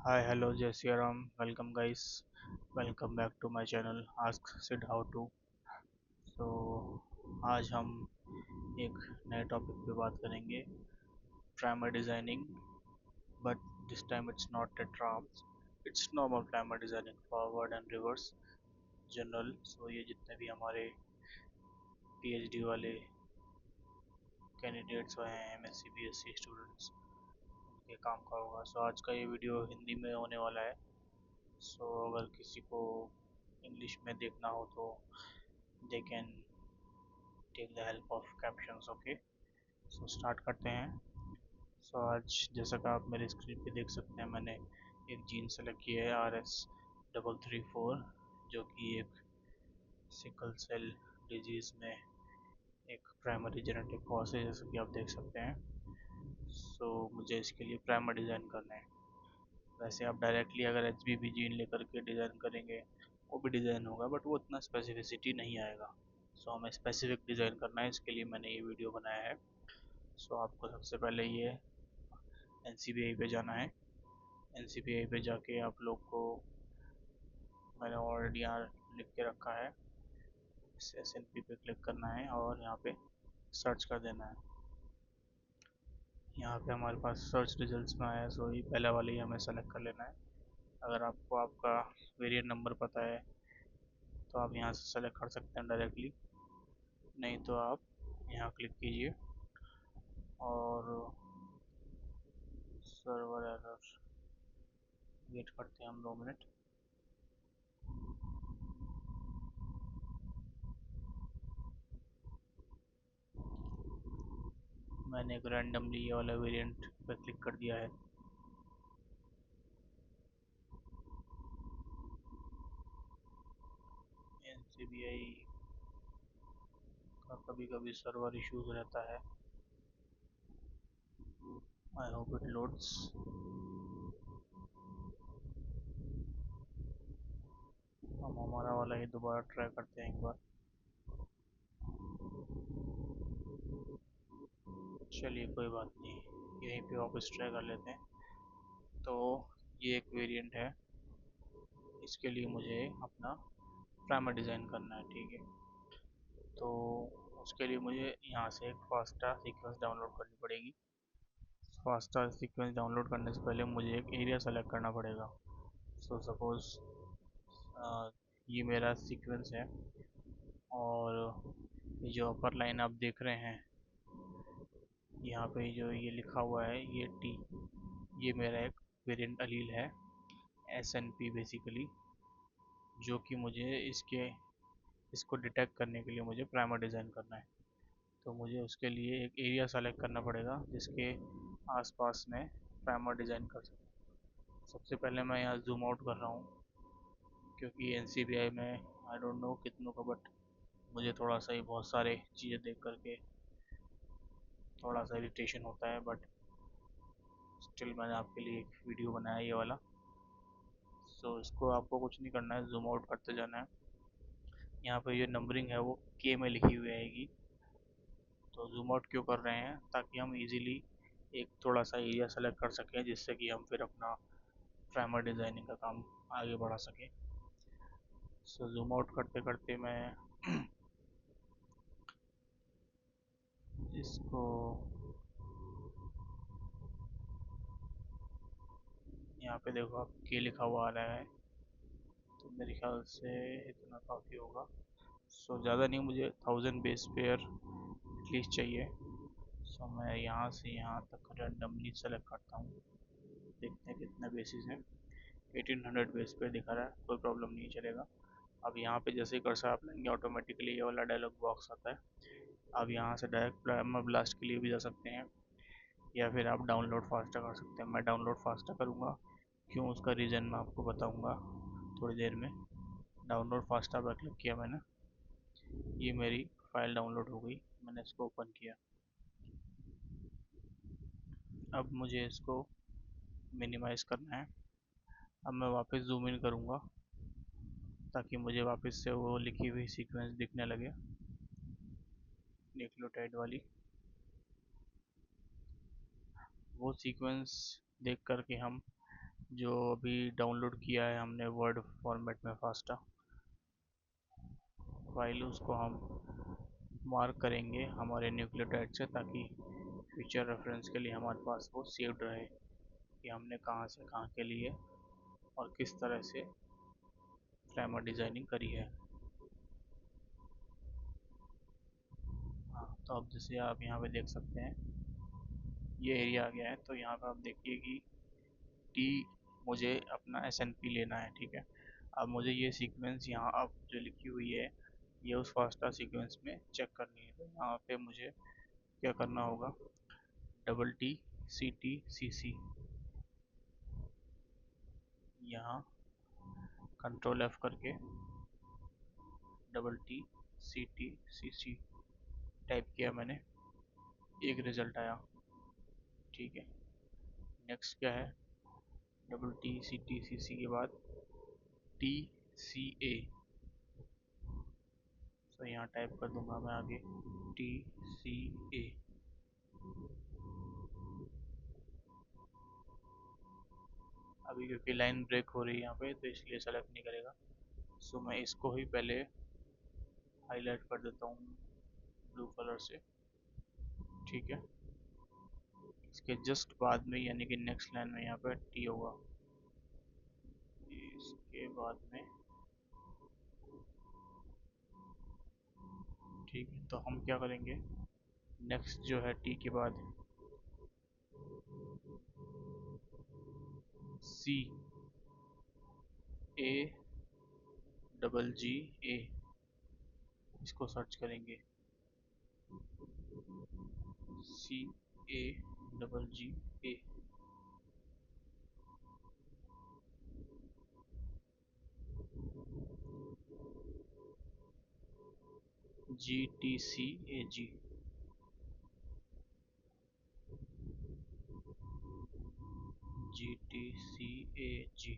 Hi, hello, Jai Sri Ram. Welcome, guys. Welcome back to my channel Ask Sid How To. So आज हम एक नए topic पे बात करेंगे primer designing but this time it's not a drafts, it's normal primer designing forward and reverse general. So ये जितने भी हमारे पीएचडी वाले कैंडिडेट्स हैं, एमएससी बीएससी स्टूडेंट्स, उनके काम का होगा। सो आज का ये वीडियो हिंदी में होने वाला है। सो अगर किसी को इंग्लिश में देखना हो तो they can take the help of captions. Okay, so start करते हैं। सो आज जैसा कि आप मेरे स्क्रीन पे देख सकते हैं, मैंने एक जीन सेलेक्ट किया है RS 334, जो कि एक सिकल सेल डिजीज़ में एक प्राइमरी जेनेटिक कॉज है, जैसा कि आप देख सकते हैं। सो मुझे इसके लिए प्राइमर डिज़ाइन करना है। वैसे आप डायरेक्टली अगर HBB जीन लेकर के डिज़ाइन करेंगे, वो भी डिज़ाइन होगा, बट वो उतना स्पेसिफिसिटी नहीं आएगा। सो हमें स्पेसिफिक डिज़ाइन करना है, इसके लिए मैंने ये वीडियो बनाया है। सो आपको सबसे पहले ये NCBI पे जाना है। NCBI पे जाके आप लोग को, मैंने ऑलरेडी यहाँ लिख के रखा है, इस SNP पे क्लिक करना है और यहाँ पे सर्च कर देना है। यहाँ पे हमारे पास सर्च रिजल्ट्स में आया है, सो ये पहले वाले ही हमें सेलेक्ट कर लेना है। अगर आपको आपका वेरिएंट नंबर पता है तो आप यहाँ से सेलेक्ट कर सकते हैं डायरेक्टली, नहीं तो आप यहाँ क्लिक कीजिए और सर्वर एरर, वेट करते हैं हम 2 मिनट। मैंने एक रैंडमली ये वाला वेरिएंट पे क्लिक कर दिया है। NCBI का कभी कभी सर्वर इश्यूज रहता है। I hope it loads. हम हमारा वाला ही दोबारा ट्राई करते हैं एक बार। चलिए कोई बात नहीं, यहीं पे वापस ट्राई कर लेते हैं। तो ये एक वेरिएंट है, इसके लिए मुझे अपना प्राइमर डिज़ाइन करना है, ठीक है। तो उसके लिए मुझे यहाँ से एक फास्टा सीक्वेंस डाउनलोड करनी पड़ेगी। फास्टा सीक्वेंस डाउनलोड करने से पहले मुझे एक एरिया सेलेक्ट करना पड़ेगा। सो सपोज़ ये मेरा सीक्वेंस है, और ये जो अपर लाइन आप देख रहे हैं, यहाँ पे जो ये लिखा हुआ है ये टी, ये मेरा एक वेरिएंट अलील है, SNP बेसिकली, जो कि मुझे इसको डिटेक्ट करने के लिए मुझे प्राइमर डिज़ाइन करना है। तो मुझे उसके लिए एक एरिया सेलेक्ट करना पड़ेगा जिसके आसपास में प्राइमर डिज़ाइन कर सकूँ। सबसे पहले मैं यहाँ जूम आउट कर रहा हूँ, क्योंकि NCBI में आई डोंट नो कितनों का, बट मुझे थोड़ा सा ही बहुत सारे चीज़ें देख करके थोड़ा सा इरिटेशन होता है, बट स्टिल मैंने आपके लिए एक वीडियो बनाया ये वाला। सो इसको आपको कुछ नहीं करना है, जूम आउट करते जाना है। यहाँ पे ये नंबरिंग है वो के में लिखी हुई आएगी। तो जूम आउट क्यों कर रहे हैं, ताकि हम इजीली एक थोड़ा सा एरिया सेलेक्ट कर सकें, जिससे कि हम फिर अपना प्राइमर डिज़ाइनिंग का काम आगे बढ़ा सकें। सो जूम आउट करते करते मैं इसको, यहाँ पे देखो आप के लिखा हुआ आ रहा है, तो मेरे ख्याल से इतना काफ़ी होगा। सो ज़्यादा नहीं, मुझे 1000 बेस पेयर एटलीस्ट चाहिए। सो मैं यहाँ से यहाँ तक रैंडमली सेलेक्ट करता हूँ, देखते हैं कितना बेसिस है। 1800 बेस पेयर दिखा रहा है, कोई प्रॉब्लम नहीं, चलेगा। अब यहाँ पे जैसे ही कर्सर आप लेंगे, ऑटोमेटिकली ये वाला डायलॉग बॉक्स आता है। आप यहाँ से डायरेक्ट प्राइमर ब्लास्ट के लिए भी जा सकते हैं, या फिर आप डाउनलोड फास्टा कर सकते हैं। मैं डाउनलोड फास्टा करूँगा, क्यों उसका रीज़न मैं आपको बताऊँगा थोड़ी देर में। डाउनलोड फास्टा पर क्लिक किया मैंने, ये मेरी फाइल डाउनलोड हो गई, मैंने इसको ओपन किया। अब मुझे इसको मिनिमाइज़ करना है। अब मैं वापस जूम इन करूँगा, ताकि मुझे वापस से वो लिखी हुई सीक्वेंस दिखने लगे, न्यूक्लियोटाइड वाली। वो सीक्वेंस देख कर के हम जो अभी डाउनलोड किया है हमने वर्ड फॉर्मेट में फास्टा फाइल, उसको हम मार्क करेंगे हमारे न्यूक्लियोटाइड से, ताकि फ्यूचर रेफरेंस के लिए हमारे पास वो सेव्ड रहे कि हमने कहाँ से कहाँ के लिए और किस तरह से प्राइमर डिजाइनिंग करी है। हाँ, तो अब जैसे आप यहाँ पे देख सकते हैं ये एरिया आ गया है, तो यहाँ पे आप देखिए कि टी मुझे अपना एस एन पी लेना है, ठीक है। अब मुझे ये सीक्वेंस यहाँ अब जो लिखी हुई है ये उस फास्टा सीक्वेंस में चेक करनी है, तो यहाँ पे मुझे क्या करना होगा, double T C T C C, यहाँ कंट्रोल एफ करके double T C T C C type किया मैंने, एक रिजल्ट आया, ठीक है। नेक्स्ट क्या है, डबल टी सी सी के बाद टी सी ए, तो यहाँ टाइप कर दूंगा मैं आगे टी सी ए। अभी क्योंकि लाइन ब्रेक हो रही है यहाँ पे तो इसलिए सेलेक्ट नहीं करेगा, सो मैं इसको ही पहले हाईलाइट कर देता हूँ ब्लू कलर से, ठीक है। इसके जस्ट बाद में यानी कि नेक्स्ट लाइन में यहाँ पे टी होगा, इसके बाद में, ठीक है। तो हम क्या करेंगे, नेक्स्ट जो है टी के बाद सी ए डबल जी ए, इसको सर्च करेंगे, C A double G A, G T C A G, G T C A G.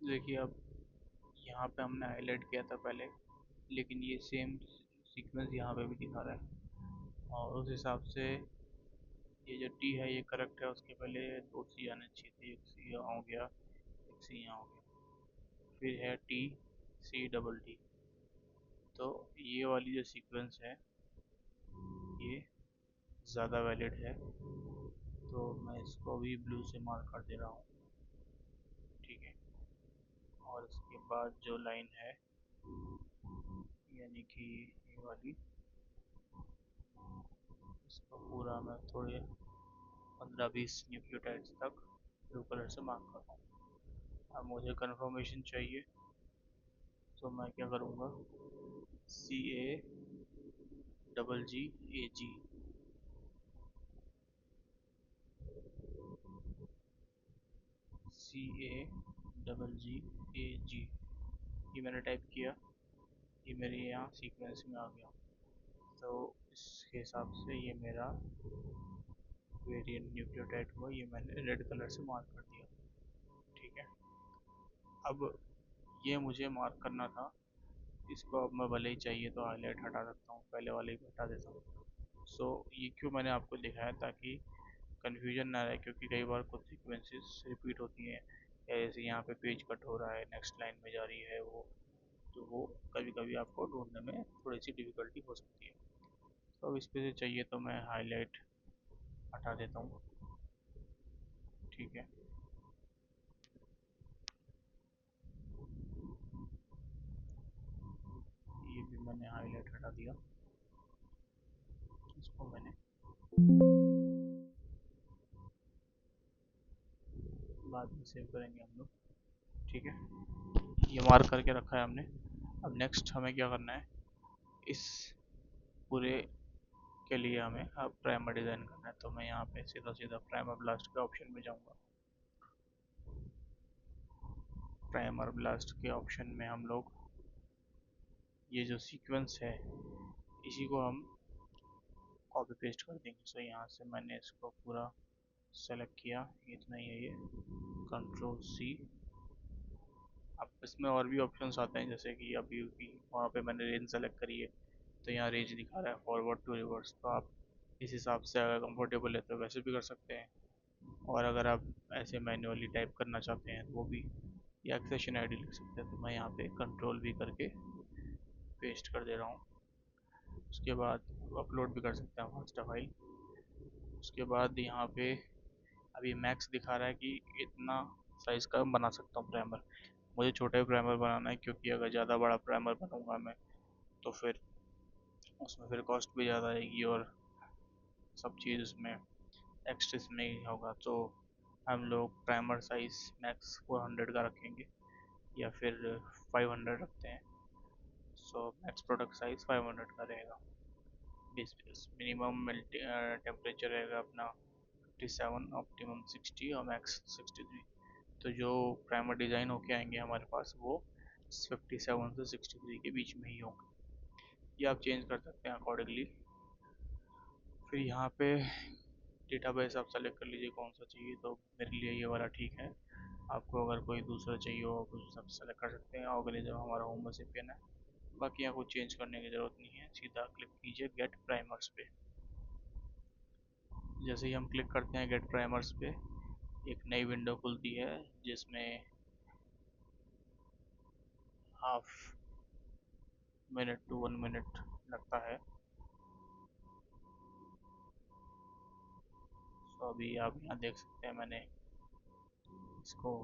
देखिए अब यहाँ पे हमने हाईलाइट किया था पहले, लेकिन ये सेम सीक्वेंस यहाँ पे भी दिखा रहा है, और उस हिसाब से ये जो टी है ये करेक्ट है, उसके पहले दो सी आने चाहिए थे, एक सी यहाँ हो गया, एक सी यहाँ हो गया, फिर है टी सी डबल टी। तो ये वाली जो सीक्वेंस है ये ज़्यादा वैलिड है, तो मैं इसको भी ब्लू से मार्क कर दे रहा हूँ, ठीक है। और इसके बाद जो लाइन है यानी कि ये वाली, इसको पूरा मैं थोड़े 15-20 न्यूक्लियोटाइड्स तक ब्लू कलर से मार्क कर रहा हूँ। अब मुझे कंफर्मेशन चाहिए, तो मैं क्या करूँगा, सी A double G A ji, C A double G A जी, ये मैंने टाइप किया, ये मेरे यहाँ सीक्वेंस में आ गया। तो इसके हिसाब से ये मेरा वेरिएंट न्यूक्लियोटाइड हुआ, ये मैंने रेड कलर से मार्क कर दिया, ठीक है। अब ये मुझे मार्क करना था, इसको अब मैं भले ही चाहिए तो हाईलाइट हटा सकता हूँ, पहले वाले ही हटा देता हूँ। सो ये क्यों मैंने आपको दिखाया, ताकि कन्फ्यूजन ना रहे, क्योंकि कई बार कुछ सीक्वेंसेस रिपीट होती हैं, या जैसे यहाँ पे पेज कट हो रहा है नेक्स्ट लाइन में जा रही है वो, तो वो कभी कभी आपको ढूंढने में थोड़ी सी डिफ़िकल्टी हो सकती है। तो अब इस पे से चाहिए तो मैं हाईलाइट हटा देता हूँ, ठीक है। ये भी मैंने हाईलाइट हटा दिया, इसको मैंने बाद में सेव करेंगे हम लोग, ठीक है। ये मार्क करके रखा है हमने। अब नेक्स्ट हमें क्या करना है, इस पूरे के लिए हमें अब प्राइमर डिज़ाइन करना है, तो मैं यहाँ पे सीधा सीधा प्राइमर ब्लास्ट के ऑप्शन में जाऊँगा। प्राइमर ब्लास्ट के ऑप्शन में हम लोग ये जो सीक्वेंस है इसी को हम कॉपी पेस्ट कर देंगे। सो यहाँ से मैंने इसको पूरा सेलेक्ट किया, इतना ही है ये, कंट्रोल सी। अब इसमें और भी ऑप्शंस आते हैं, जैसे कि अभी वहाँ पे मैंने रेंज सेलेक्ट करी है, तो यहाँ रेंज दिखा रहा है फॉरवर्ड टू रिवर्स, तो आप इस हिसाब से अगर कंफर्टेबल है तो वैसे भी कर सकते हैं, और अगर आप ऐसे मैन्युअली टाइप करना चाहते हैं तो वो भी, या सेशन आईडी लिख सकते हैं। तो मैं यहाँ पे कंट्रोल भी करके पेस्ट कर दे रहा हूँ। उसके बाद अपलोड भी कर सकते हैं मास्टर फाइल। उसके बाद यहाँ पे अभी मैक्स दिखा रहा है कि इतना साइज़ का बना सकता हूँ प्राइमर। मुझे छोटे प्राइमर बनाना है, क्योंकि अगर ज़्यादा बड़ा प्राइमर बनाऊँगा मैं तो फिर उसमें फिर कॉस्ट भी ज़्यादा आएगी, और सब चीज़ उसमें एक्स्ट्रा में ही होगा। तो हम लोग प्राइमर साइज़ मैक्स 400 का रखेंगे, या फिर 500 रखते हैं। सो मैक्स प्रोडक्ट साइज़ 500 का रहेगा। मिनिमम टेम्परेचर रहेगा अपना 57, ऑप्टिमम 60 और मैक्स 63। तो जो प्राइमर डिज़ाइन होके आएंगे हमारे पास वो 57 से 63 के बीच में ही होंगे। ये आप चेंज कर सकते हैं अकॉर्डिंगली। फिर यहाँ पे डेटाबेस आप सेलेक्ट कर लीजिए कौन सा चाहिए। तो मेरे लिए ये वाला ठीक है। आपको अगर कोई दूसरा चाहिए हो तो सब सेलेक्ट कर सकते हैं। ऑर्गेनिज्म हमारा होम रेसिपिएंट है। बाकी यहाँ कुछ चेंज करने की ज़रूरत नहीं है, सीधा क्लिक कीजिए गेट प्राइमर्स पे। जैसे ही हम क्लिक करते हैं गेट प्राइमर्स पे, एक नई विंडो खुलती है जिसमें हाफ मिनट टू 1 मिनट लगता है। तो अभी आप यहाँ देख सकते हैं मैंने इसको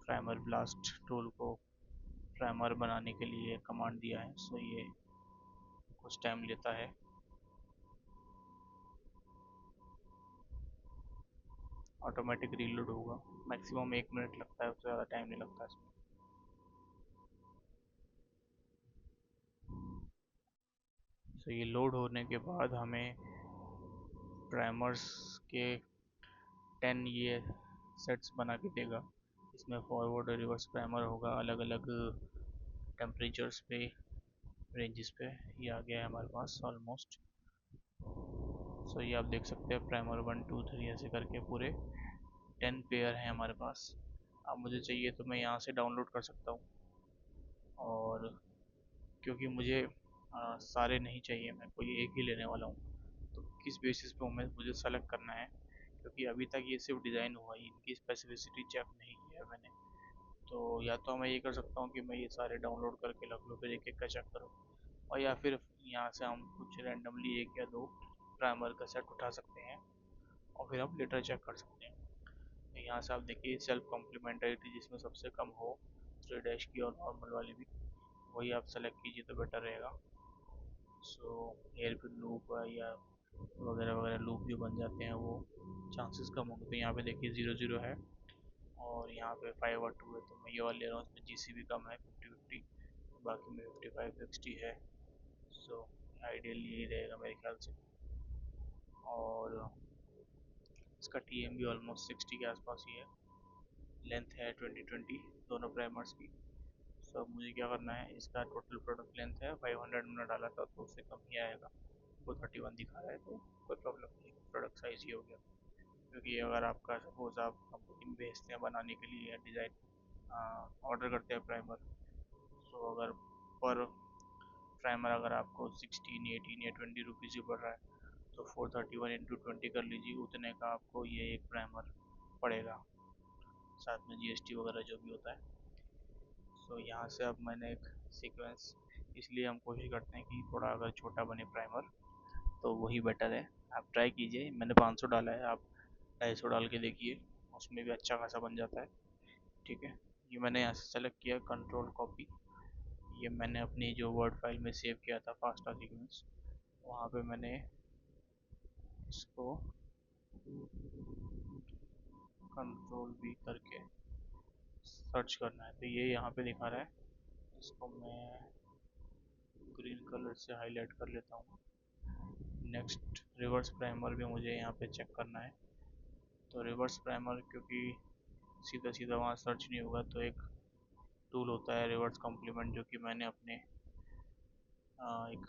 प्राइमर ब्लास्ट टूल को प्राइमर बनाने के लिए कमांड दिया है। सो ये कुछ टाइम लेता है। ऑटोमेटिक रीलोड होगा। मैक्सिमम 1 मिनट लगता है, उससे ज़्यादा टाइम नहीं लगता इसमें। सो ये लोड होने के बाद हमें प्राइमर्स के 10 ये सेट्स बना के देगा। इसमें फॉरवर्ड और रिवर्स प्राइमर होगा अलग अलग टेम्परेचर्स पे, रेंजेस पे। ये आ गया है हमारे पास ऑलमोस्ट। सो ये आप देख सकते हैं प्राइमर 1 2 3 ऐसे करके पूरे 10 पेयर हैं हमारे पास। अब मुझे चाहिए तो मैं यहाँ से डाउनलोड कर सकता हूँ। और क्योंकि मुझे सारे नहीं चाहिए, मैं कोई एक ही लेने वाला हूँ, तो किस बेसिस पे मुझे सेलेक्ट करना है। क्योंकि अभी तक ये सिर्फ डिज़ाइन हुआ है, इनकी स्पेसिफिसिटी चेक नहीं किया है मैंने। तो या तो मैं ये कर सकता हूँ कि मैं ये सारे डाउनलोड करके रख लूँ, फिर एक एक का चेक करूँ। और या फिर यहाँ से हम कुछ रैंडमली एक या दो प्राइमर का सेट उठा सकते हैं, और फिर हम लेटर चेक कर सकते हैं। तो यहाँ से आप देखिए सेल्फ कॉम्प्लीमेंटरिटी जिसमें सबसे कम हो 3 डैश की, और नॉर्मल वाली भी, वही आप सेलेक्ट कीजिए तो बेटर रहेगा। सो हेयर पिन लूप या वगैरह वगैरह लूप जो बन जाते हैं वो चांसेस कम होंगे। तो यहाँ पे देखिए 0 0 है, और यहाँ पे 5 और 2 है। तो मैं ये वाला ले रहा हूँ, इसमें GC भी कम है 50 50, बाकी में 55 60 है। सो आइडियल यही रहेगा मेरे ख्याल से। और इसका TM भी ऑलमोस्ट 60 के आसपास ही है। लेंथ है 20 20 दोनों प्राइमर्स की। सो अब मुझे क्या करना है, इसका टोटल प्रोडक्ट लेंथ है 500, मैंने डाला था तो उससे कम ही आएगा। वो 31 दिखा रहा है, तो कोई प्रॉब्लम नहीं, प्रोडक्ट साइज़ ही हो गया। क्योंकि अगर आपका सपोज आप कंपनी में भेजते हैं बनाने के लिए डिज़ाइन ऑर्डर करते हैं प्राइमर, तो अगर पर प्राइमर अगर आपको 16 18 या 20 रुपीज़ ही पड़ रहा है, तो 431 × 20 कर लीजिए, उतने का आपको ये एक प्राइमर पड़ेगा, साथ में GST वगैरह जो भी होता है। सो यहाँ से अब मैंने एक सीक्वेंस, इसलिए हम कोशिश करते हैं कि थोड़ा अगर छोटा बने प्राइमर तो वही बेटर है। आप ट्राई कीजिए, मैंने 500 डाला है, आप 250 डाल के देखिए, उसमें भी अच्छा खासा बन जाता है। ठीक है, ये मैंने यहाँ से सेलेक्ट किया कंट्रोल कॉपी। ये मैंने अपनी जो वर्ड फाइल में सेव किया था फास्टा सीक्वेंस, वहाँ पे मैंने इसको कंट्रोल V करके सर्च करना है। तो ये यहाँ पे दिखा रहा है, इसको मैं ग्रीन कलर से हाईलाइट कर लेता हूँ। नेक्स्ट रिवर्स प्राइमर भी मुझे यहाँ पे चेक करना है। तो रिवर्स प्राइमर क्योंकि सीधा सीधा वहाँ सर्च नहीं होगा, तो एक टूल होता है रिवर्स कॉम्प्लीमेंट, जो कि मैंने अपने एक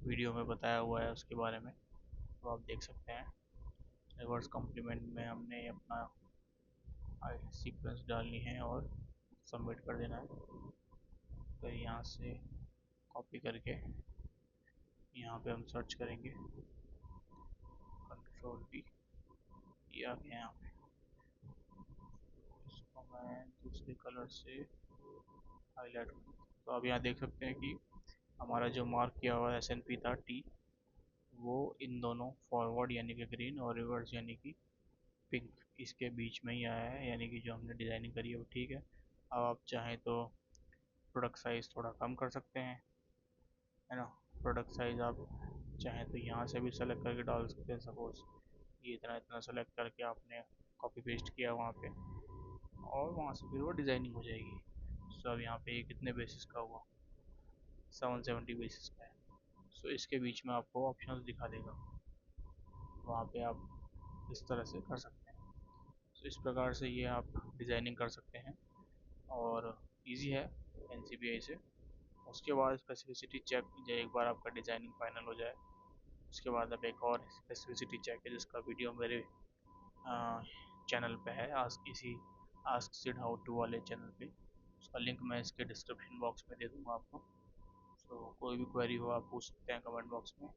वीडियो में बताया हुआ है उसके बारे में, तो आप देख सकते हैं। रिवर्स कॉम्प्लीमेंट में हमने अपना सीक्वेंस डालनी है और सबमिट कर देना है। तो यहाँ से कॉपी करके यहाँ यहाँ पे हम सर्च करेंगे कंट्रोल V, ये आ गया यहाँ पे। इसको मैं दूसरे कलर से हाईलाइट करूँ तो अब यहाँ देख सकते हैं कि हमारा जो मार्क किया हुआ SNP था T, वो इन दोनों फॉरवर्ड यानी कि ग्रीन और रिवर्स यानी कि पिंक, इसके बीच में ही आया है, यानी कि जो हमने डिज़ाइनिंग करी है वो ठीक है। अब आप चाहें तो प्रोडक्ट साइज़ थोड़ा कम कर सकते हैं, है ना। प्रोडक्ट साइज़ आप चाहें तो यहाँ से भी सेलेक्ट करके डाल सकते हैं। सपोज ये इतना इतना सेलेक्ट करके आपने कॉपी पेस्ट किया वहाँ पे, और वहाँ से फिर वो डिज़ाइनिंग हो जाएगी। सो अब यहाँ पे ये कितने बेसिस का हुआ, 770 बेसिस का है। सो इसके बीच में आपको ऑप्शंस दिखा देगा, वहाँ पे आप इस तरह से कर सकते हैं। तो इस प्रकार से ये आप डिज़ाइनिंग कर सकते हैं, और इजी है NCBI से। उसके बाद स्पेसिफिसिटी चेक, जब एक बार आपका डिज़ाइनिंग फाइनल हो जाए, उसके बाद अब एक और स्पेसिफिसिटी चेक है जिसका वीडियो मेरे चैनल पे है, आस्क इसी आस्क सिड हाउ टू वाले चैनल पे। उसका लिंक मैं इसके डिस्क्रिप्शन बॉक्स में दे दूँगा आपको। तो कोई भी क्वेरी हो आप पूछ सकते हैं कमेंट बॉक्स में।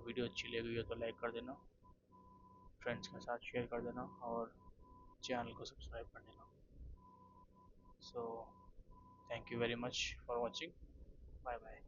वीडियो अच्छी लगी हो तो लाइक कर देना, फ्रेंड्स के साथ शेयर कर देना, और चैनल को सब्सक्राइब कर देना। So thank you very much for watching, bye bye.